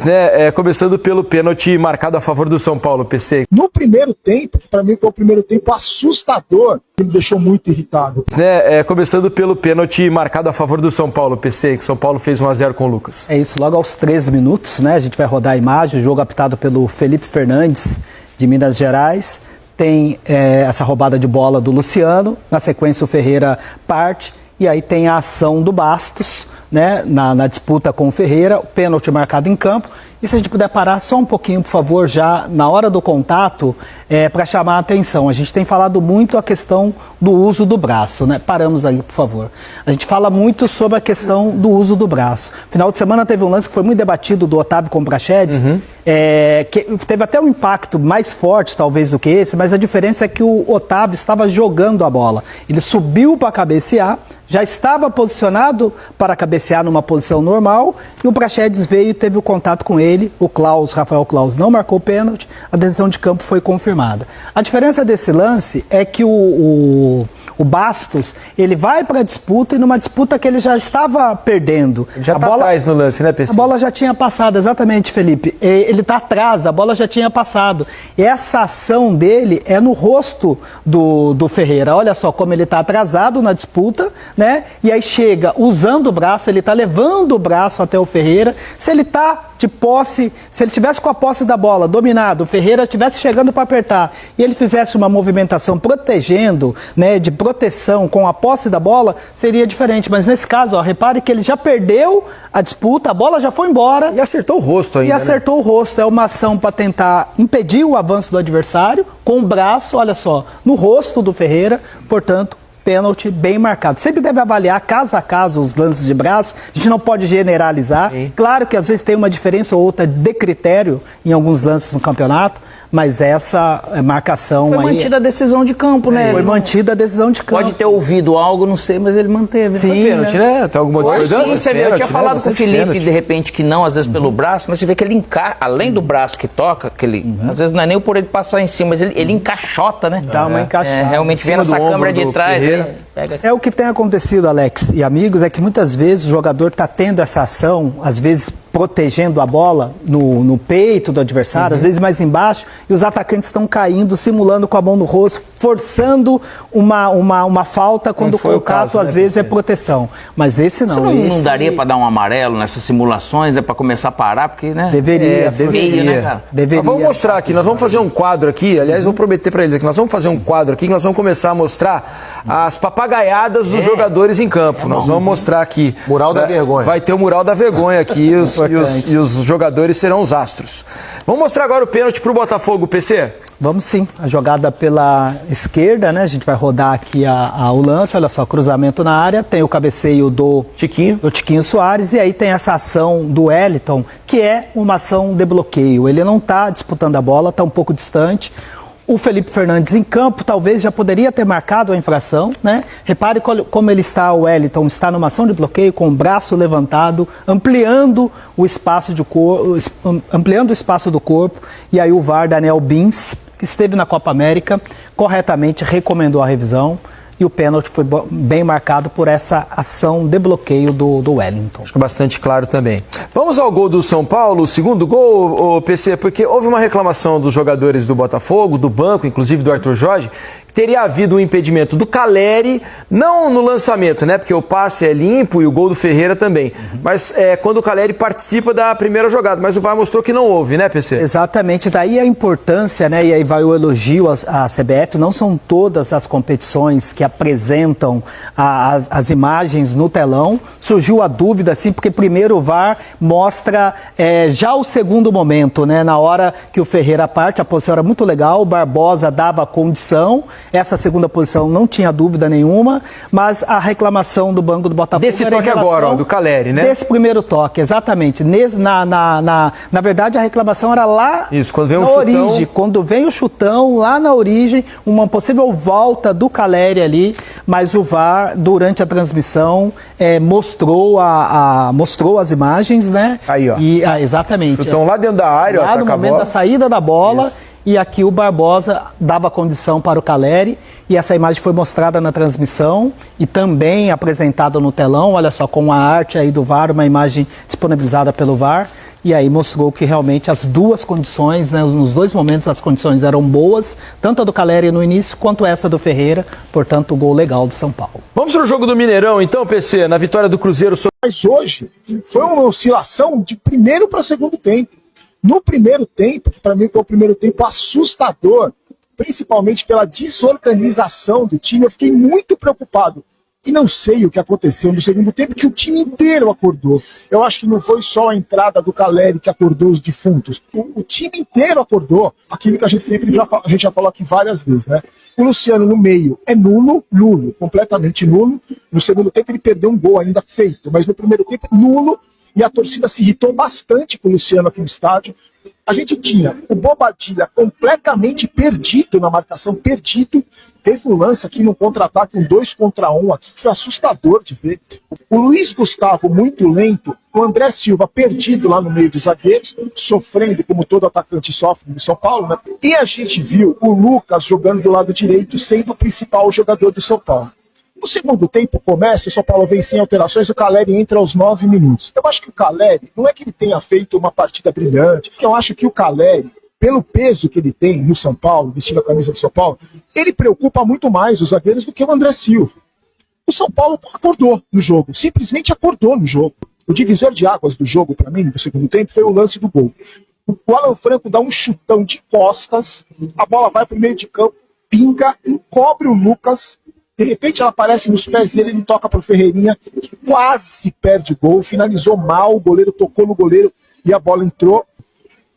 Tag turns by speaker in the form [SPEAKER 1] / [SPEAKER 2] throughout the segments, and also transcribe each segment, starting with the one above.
[SPEAKER 1] né? Começando pelo pênalti marcado a favor do São Paulo, PC.
[SPEAKER 2] No primeiro tempo, que para mim foi o primeiro tempo assustador, que me deixou muito irritado.
[SPEAKER 1] Né? Começando pelo pênalti marcado a favor do São Paulo, PC, que o São Paulo fez 1-0 com o Lucas.
[SPEAKER 3] É isso, logo aos 13 minutos, né? A gente vai rodar a imagem, o jogo apitado pelo Felipe Fernandes, de Minas Gerais. Tem essa roubada de bola do Luciano, na sequência o Ferreira parte, e aí tem a ação do Bastos, né, na disputa com o Ferreira, o pênalti marcado em campo. E se a gente puder parar só um pouquinho, por favor, já na hora do contato, para chamar a atenção. A gente tem falado muito a questão do uso do braço, né? Paramos aí, por favor. A gente fala muito sobre a questão do uso do braço. Final de semana teve um lance que foi muito debatido do Otávio com o Praxedes, que teve até um impacto mais forte, talvez, do que esse, mas a diferença é que o Otávio estava jogando a bola. Ele subiu para cabecear, já estava posicionado para cabecear numa posição normal, e o Praxedes veio e teve o contato com ele. O Rafael Claus não marcou o pênalti, a decisão de campo foi confirmada. A diferença desse lance é que o Bastos, ele vai para a disputa, e numa disputa que ele já estava perdendo.
[SPEAKER 1] Ele já está atrás no lance, né, PC?
[SPEAKER 3] A bola já tinha passado, exatamente, Felipe. Ele está atrás, a bola já tinha passado. E essa ação dele é no rosto do Ferreira. Olha só como ele está atrasado na disputa, né? E aí chega usando o braço, ele está levando o braço até o Ferreira. Se ele está de posse, se ele tivesse com a posse da bola dominado, o Ferreira estivesse chegando para apertar e ele fizesse uma movimentação protegendo, né, de proteção com a posse da bola, seria diferente. Mas nesse caso, ó, repare que ele já perdeu a disputa, a bola já foi embora.
[SPEAKER 1] E acertou o rosto ainda,
[SPEAKER 3] E acertou, né, o rosto. É uma ação para tentar impedir o avanço do adversário com o braço, olha só, no rosto do Ferreira, portanto, pênalti bem marcado. Sempre deve avaliar caso a caso os lances de braço, a gente não pode generalizar. Sim. Claro que às vezes tem uma diferença ou outra de critério em alguns lances no campeonato, mas essa marcação
[SPEAKER 4] foi mantida a decisão de campo, né?
[SPEAKER 3] Foi mantida a decisão de campo.
[SPEAKER 4] Pode ter ouvido algo, não sei, mas ele manteve.
[SPEAKER 3] Sim,
[SPEAKER 1] pênalti, né? Tem alguma discordância?
[SPEAKER 4] Sim, você vê, eu tinha falado com o Felipe, de repente, que não, às vezes pelo braço, mas você vê que ele além do braço que toca, que ele, às vezes não é nem por ele passar em cima, mas ele encaixota, né?
[SPEAKER 3] Dá uma encaixada.
[SPEAKER 4] Realmente vendo essa câmera de trás.
[SPEAKER 3] É o que tem acontecido, Alex e amigos, é que muitas vezes o jogador está tendo essa ação, às vezes protegendo a bola no peito do adversário, às vezes mais embaixo, e os atacantes estão caindo, simulando com a mão no rosto, forçando uma falta, quando o contato às vezes é proteção. Mas esse não.
[SPEAKER 4] Não daria para dar um amarelo nessas simulações, né, para começar a parar, porque, né?
[SPEAKER 3] Deveria.
[SPEAKER 4] Né, cara?
[SPEAKER 3] Deveria.
[SPEAKER 1] Mas vamos mostrar aqui, nós vamos fazer um quadro aqui, aliás, vou prometer para eles que nós vamos fazer um quadro aqui, que nós vamos começar a mostrar as papagaiadas dos jogadores em campo. Nós vamos mostrar aqui.
[SPEAKER 5] Mural da vergonha.
[SPEAKER 1] Vai ter o mural da vergonha aqui e os jogadores serão os astros. Vamos mostrar agora o pênalti pro Botafogo, PC?
[SPEAKER 3] Vamos sim, a jogada pela esquerda, né? A gente vai rodar aqui o lance, olha só, cruzamento na área, tem o cabeceio do Tiquinho Soares, e aí tem essa ação do Wellington, que é uma ação de bloqueio. Ele não está disputando a bola, está um pouco distante. O Felipe Fernandes em campo talvez já poderia ter marcado a infração, né? Repare como ele está, o Wellington está numa ação de bloqueio com o braço levantado, ampliando o espaço do corpo, e aí o VAR, Daniel Bins, que esteve na Copa América, corretamente recomendou a revisão. E o pênalti foi bem marcado por essa ação de bloqueio do Wellington.
[SPEAKER 1] Acho que bastante claro também. Vamos ao gol do São Paulo, o segundo gol, PC, porque houve uma reclamação dos jogadores do Botafogo, do banco, inclusive do Arthur Jorge, que teria havido um impedimento do Caleri, não no lançamento, né? Porque o passe é limpo e o gol do Ferreira também. Mas quando o Caleri participa da primeira jogada. Mas o VAR mostrou que não houve, né, PC?
[SPEAKER 3] Exatamente. Daí a importância, né? E aí vai o elogio à CBF. Não são todas as competições que apresentam as imagens no telão. Surgiu a dúvida, assim, porque primeiro o VAR mostra já o segundo momento, né? Na hora que o Ferreira parte, a posição era muito legal, o Barbosa dava a condição, essa segunda posição não tinha dúvida nenhuma, mas a reclamação do banco do Botafogo...
[SPEAKER 1] Desse toque agora, ó, do Caleri, né?
[SPEAKER 3] Desse primeiro toque, exatamente. Na verdade, a reclamação era lá
[SPEAKER 1] quando vem
[SPEAKER 3] na origem, quando vem o chutão, lá na origem, uma possível volta do Caleri ali, mas o VAR, durante a transmissão, mostrou as imagens, né?
[SPEAKER 1] Aí, ó.
[SPEAKER 3] Exatamente.
[SPEAKER 1] Chutão lá dentro da área,
[SPEAKER 3] lá no momento da saída da bola. Isso. e aqui o Barbosa dava condição para o Calleri, e essa imagem foi mostrada na transmissão e também apresentada no telão, olha só, com a arte aí do VAR, uma imagem disponibilizada pelo VAR, e aí mostrou que realmente as duas condições, né, nos dois momentos as condições eram boas, tanto a do Calleri no início quanto essa do Ferreira, portanto o gol legal do São Paulo.
[SPEAKER 1] Vamos para o jogo do Mineirão então, PC, na vitória do Cruzeiro sobre...
[SPEAKER 2] Mas hoje foi uma oscilação de primeiro para segundo tempo. No primeiro tempo, que para mim foi o primeiro tempo assustador, principalmente pela desorganização do time, eu fiquei muito preocupado. E não sei o que aconteceu no segundo tempo, que o time inteiro acordou. Eu acho que não foi só a entrada do Calleri que acordou os defuntos. O time inteiro acordou. Aquilo que a gente já falou aqui várias vezes, né? O Luciano no meio é nulo, completamente nulo. No segundo tempo ele perdeu um gol ainda feito, mas no primeiro tempo nulo. E a torcida se irritou bastante com o Luciano aqui no estádio. A gente tinha o Bobadilla completamente perdido na marcação, perdido. Teve um lance aqui no contra-ataque, um 2 contra 1 aqui, que foi assustador de ver. O Luiz Gustavo muito lento, o André Silva perdido lá no meio dos zagueiros, sofrendo como todo atacante sofre no São Paulo, né? E a gente viu o Lucas jogando do lado direito, sendo o principal jogador do São Paulo. O segundo tempo começa, o São Paulo vem sem alterações, o Calleri entra aos 9 minutos. Eu acho que o Calleri, não é que ele tenha feito uma partida brilhante, porque eu acho que o Calleri, pelo peso que ele tem no São Paulo, vestindo a camisa do São Paulo, ele preocupa muito mais os zagueiros do que o André Silva. O São Paulo acordou no jogo, simplesmente acordou no jogo. O divisor de águas do jogo, para mim, do segundo tempo, foi o lance do gol. O Alan Franco dá um chutão de costas, a bola vai para o meio de campo, pinga, encobre o Lucas. De repente ela aparece nos pés dele, ele toca para o Ferreirinha, que quase perde o gol, finalizou mal, o goleiro tocou no goleiro e a bola entrou.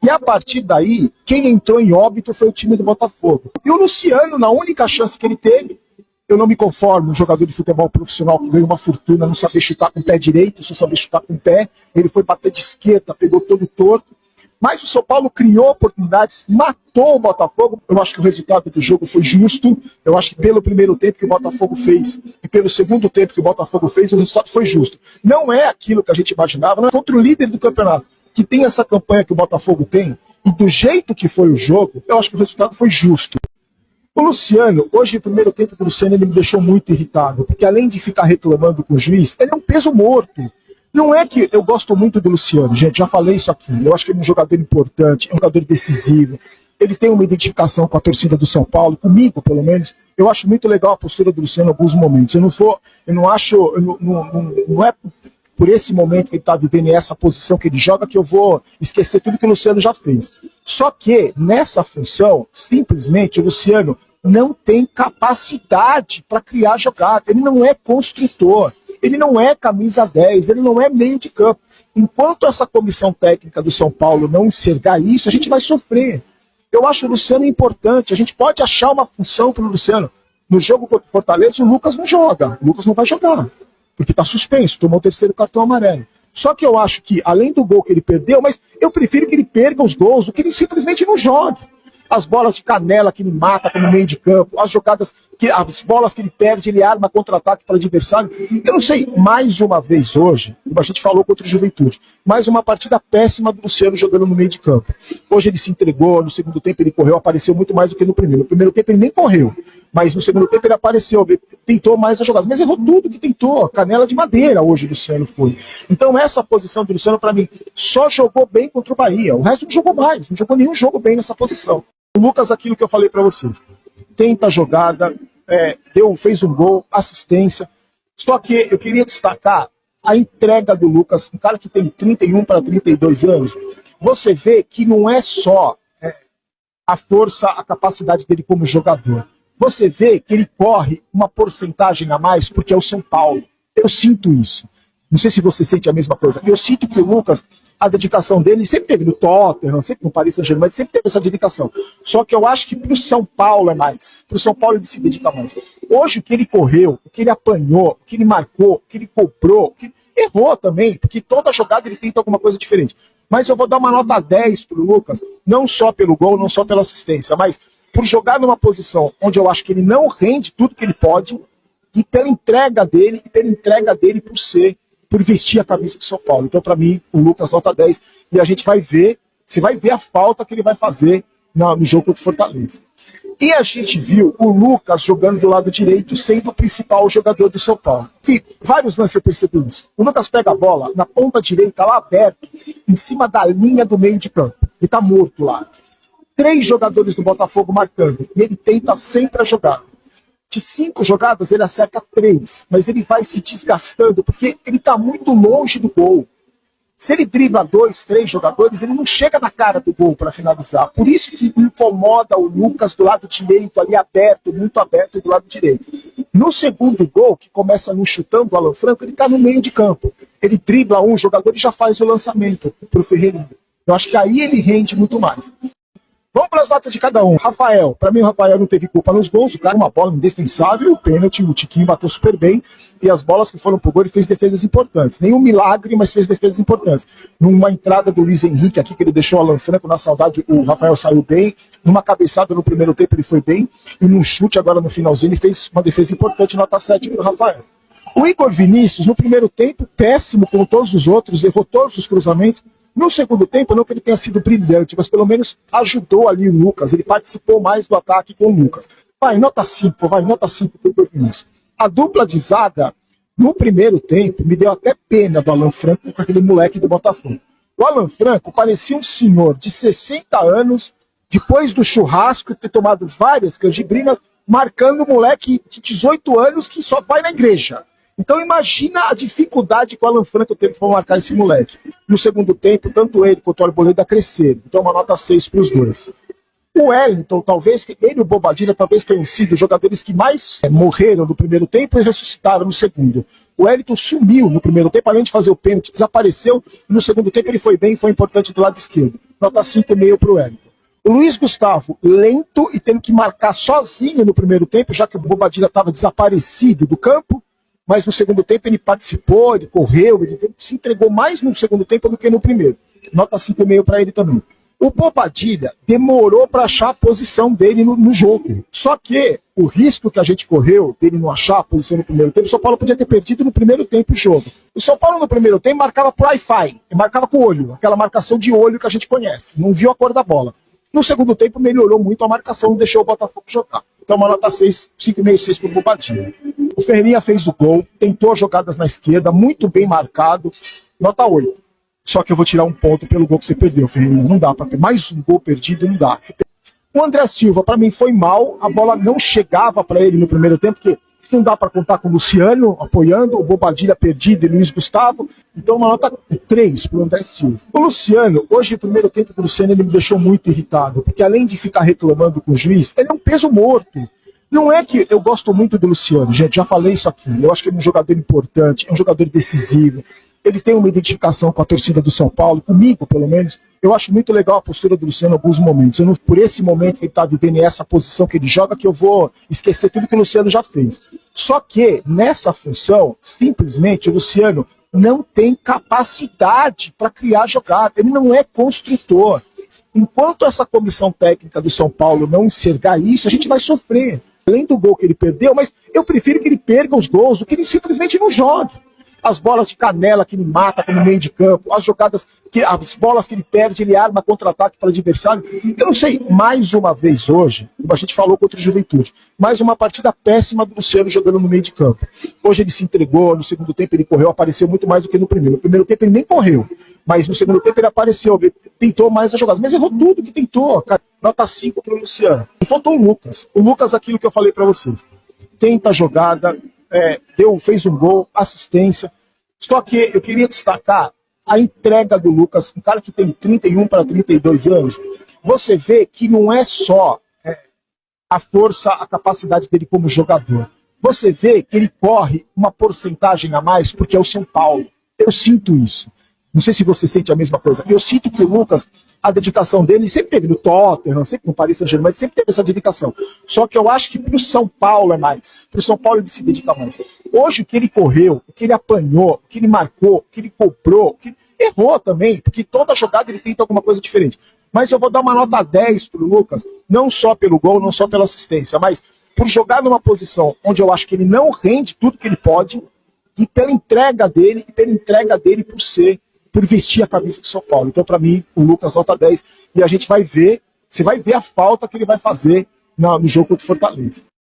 [SPEAKER 2] E a partir daí, quem entrou em óbito foi o time do Botafogo. E o Luciano, na única chance que ele teve, eu não me conformo, um jogador de futebol profissional que ganha uma fortuna, não saber chutar com o pé direito, só saber chutar com o pé, ele foi bater de esquerda, pegou todo torto. Mas o São Paulo criou oportunidades, matou o Botafogo. Eu acho que o resultado do jogo foi justo. Eu acho que pelo primeiro tempo que o Botafogo fez e pelo segundo tempo que o Botafogo fez, o resultado foi justo. Não é aquilo que a gente imaginava, não é contra o líder do campeonato, que tem essa campanha que o Botafogo tem, e do jeito que foi o jogo, eu acho que o resultado foi justo. O Luciano, hoje o primeiro tempo do Luciano, ele me deixou muito irritado, porque além de ficar reclamando com o juiz, ele é um peso morto. Não é que eu gosto muito do Luciano, gente, já falei isso aqui. Eu acho que ele é um jogador importante, é um jogador decisivo. Ele tem uma identificação com a torcida do São Paulo, comigo pelo menos. Eu acho muito legal a postura do Luciano em alguns momentos. Não é por esse momento que ele está vivendo e essa posição que ele joga que eu vou esquecer tudo que o Luciano já fez. Só que nessa função, simplesmente o Luciano não tem capacidade para criar jogada. Ele não é construtor. Ele não é camisa 10, ele não é meio de campo. Enquanto essa comissão técnica do São Paulo não enxergar isso, a gente vai sofrer. Eu acho o Luciano importante, a gente pode achar uma função para o Luciano. No jogo contra o Fortaleza, o Lucas não joga, o Lucas não vai jogar, porque está suspenso, tomou o terceiro cartão amarelo. Só que eu acho que, além do gol que ele perdeu, mas eu prefiro que ele perca os gols do que ele simplesmente não jogue. As bolas de canela que ele mata no meio de campo, as bolas que ele perde, ele arma contra-ataque para o adversário. Eu não sei, mais uma vez hoje, como a gente falou contra o Juventude, mais uma partida péssima do Luciano jogando no meio de campo. Hoje ele se entregou, no segundo tempo ele correu, apareceu muito mais do que no primeiro. No primeiro tempo ele nem correu, mas no segundo tempo ele apareceu, tentou mais as jogadas, mas errou tudo que tentou, canela de madeira hoje o Luciano foi. Então essa posição do Luciano, para mim, só jogou bem contra o Bahia, o resto não jogou mais, não jogou nenhum jogo bem nessa posição. O Lucas, aquilo que eu falei para você, tenta a jogada, fez um gol, assistência, só que eu queria destacar a entrega do Lucas, um cara que tem 31 para 32 anos, você vê que não é só a força, a capacidade dele como jogador, você vê que ele corre uma porcentagem a mais porque é o São Paulo, eu sinto isso, não sei se você sente a mesma coisa, eu sinto que o Lucas, a dedicação dele sempre teve no Tottenham, sempre no Paris Saint-Germain, sempre teve essa dedicação. Só que eu acho que pro São Paulo é mais. Pro São Paulo ele se dedica mais. Hoje o que ele correu, o que ele apanhou, o que ele marcou, o que ele cobrou, o que errou também, porque toda jogada ele tenta alguma coisa diferente. Mas eu vou dar uma nota 10 pro Lucas, não só pelo gol, não só pela assistência, mas por jogar numa posição onde eu acho que ele não rende tudo que ele pode, e pela entrega dele, por vestir a camisa do São Paulo. Então, para mim, o Lucas nota 10. E a gente vai ver, você vai ver a falta que ele vai fazer no jogo contra o Fortaleza. E a gente viu o Lucas jogando do lado direito, sendo o principal jogador do São Paulo. Enfim, vários lances eu percebi isso. O Lucas pega a bola na ponta direita, lá aberto, em cima da linha do meio de campo. Ele tá morto lá. 3 jogadores do Botafogo marcando. E ele tenta sempre a jogada. De 5 jogadas, ele acerta 3. Mas ele vai se desgastando, porque ele tá muito longe do gol. Se ele dribla 2, 3 jogadores, ele não chega na cara do gol para finalizar. Por isso que incomoda o Lucas do lado direito, ali aberto, muito aberto do lado direito. No segundo gol, que começa no chutando o Alan Franco, ele está no meio de campo. Ele dribla um jogador e já faz o lançamento para o Ferreirinha. Eu acho que aí ele rende muito mais. Vamos para as notas de cada um. Rafael, para mim o Rafael não teve culpa nos gols, o cara uma bola indefensável, o pênalti, o Tiquinho bateu super bem, e as bolas que foram pro gol ele fez defesas importantes. Nenhum milagre, mas fez defesas importantes. Numa entrada do Luiz Henrique aqui, que ele deixou o Alan Franco na saudade, o Rafael saiu bem, numa cabeçada no primeiro tempo ele foi bem, e num chute agora no finalzinho ele fez uma defesa importante, nota 7 pro Rafael. O Igor Vinícius, no primeiro tempo, péssimo como todos os outros, errou todos os cruzamentos. No segundo tempo, não que ele tenha sido brilhante, mas pelo menos ajudou ali o Lucas. Ele participou mais do ataque com o Lucas. Vai, nota 5 pro Igor Vinícius. A dupla de zaga, no primeiro tempo, me deu até pena do Alan Franco com aquele moleque do Botafogo. O Alan Franco parecia um senhor de 60 anos, depois do churrasco, ter tomado várias canjibrinas, marcando um moleque de 18 anos que só vai na igreja. Então imagina a dificuldade que o Alan Franco teve para marcar esse moleque. No segundo tempo, tanto ele quanto o Arboleda cresceram. Então uma nota 6 para os dois. O Wellington, talvez, ele e o Bobadilla talvez tenham sido os jogadores que mais morreram no primeiro tempo e ressuscitaram no segundo. O Wellington sumiu no primeiro tempo, além de fazer o pênalti, desapareceu. E no segundo tempo ele foi bem, foi importante do lado esquerdo. Nota 5,5 para o Wellington. O Luiz Gustavo, lento e tendo que marcar sozinho no primeiro tempo, já que o Bobadilla estava desaparecido do campo. Mas no segundo tempo ele participou, ele correu, ele se entregou mais no segundo tempo do que no primeiro. Nota 5,5 para ele também. O Bobadilla demorou para achar a posição dele no jogo. Só que o risco que a gente correu dele não achar a posição no primeiro tempo, o São Paulo podia ter perdido no primeiro tempo o jogo. O São Paulo no primeiro tempo marcava por Wi-Fi, marcava com o olho, aquela marcação de olho que a gente conhece, não viu a cor da bola. No segundo tempo melhorou muito a marcação, deixou o Botafogo jogar. Então uma nota 6, 5,5, 6 para o Bobadilla. O Ferreirinha fez o gol, tentou jogadas na esquerda, muito bem marcado, nota 8. Só que eu vou tirar um ponto pelo gol que você perdeu, Ferreirinha. Não dá para ter mais um gol perdido, não dá. O André Silva, para mim, foi mal, a bola não chegava para ele no primeiro tempo, porque não dá para contar com o Luciano apoiando, o Bobadilla perdido e Luiz Gustavo. Então uma nota 3 para o André Silva. O Luciano, hoje no primeiro tempo do Luciano, ele me deixou muito irritado, porque além de ficar reclamando com o juiz, ele é um peso morto. Não é que eu gosto muito do Luciano, gente, já falei isso aqui. Eu acho que ele é um jogador importante, é um jogador decisivo. Ele tem uma identificação com a torcida do São Paulo, comigo pelo menos. Eu acho muito legal a postura do Luciano em alguns momentos. Por esse momento que ele está vivendo e essa posição que ele joga, que eu vou esquecer tudo que o Luciano já fez. Só que nessa função, simplesmente o Luciano não tem capacidade para criar jogada. Ele não é construtor. Enquanto essa comissão técnica do São Paulo não enxergar isso, a gente vai sofrer. Além do gol que ele perdeu, mas eu prefiro que ele perca os gols do que ele simplesmente não jogue. As bolas de canela que ele mata no meio de campo, as bolas que ele perde, ele arma contra-ataque para o adversário. Eu não sei, mais uma vez hoje, como a gente falou contra o Juventude, mais uma partida péssima do Luciano jogando no meio de campo. Hoje ele se entregou, no segundo tempo ele correu, apareceu muito mais do que no primeiro. No primeiro tempo ele nem correu, mas no segundo tempo ele apareceu, ele tentou mais as jogadas, mas errou tudo que tentou. Cara. Nota 5 para o Luciano. E faltou o Lucas. O Lucas, aquilo que eu falei para vocês. Tenta a jogada, fez um gol, assistência. Só que eu queria destacar a entrega do Lucas, um cara que tem 31 para 32 anos. Você vê que não é só a força, a capacidade dele como jogador. Você vê que ele corre uma porcentagem a mais porque é o São Paulo. Eu sinto isso. Não sei se você sente a mesma coisa. Eu sinto que o Lucas, a dedicação dele, sempre teve no Tottenham, sempre no Paris Saint-Germain, sempre teve essa dedicação. Só que eu acho que pro São Paulo é mais. Pro São Paulo ele se dedica mais. Hoje o que ele correu, o que ele apanhou, o que ele marcou, o que ele cobrou, o que... errou também, porque toda jogada ele tenta alguma coisa diferente. Mas eu vou dar uma nota 10 pro Lucas, não só pelo gol, não só pela assistência, mas por jogar numa posição onde eu acho que ele não rende tudo que ele pode, e pela entrega dele, por vestir a camisa do São Paulo. Então, para mim, o Lucas nota 10. E a gente vai ver Você vai ver a falta que ele vai fazer no jogo contra o Fortaleza.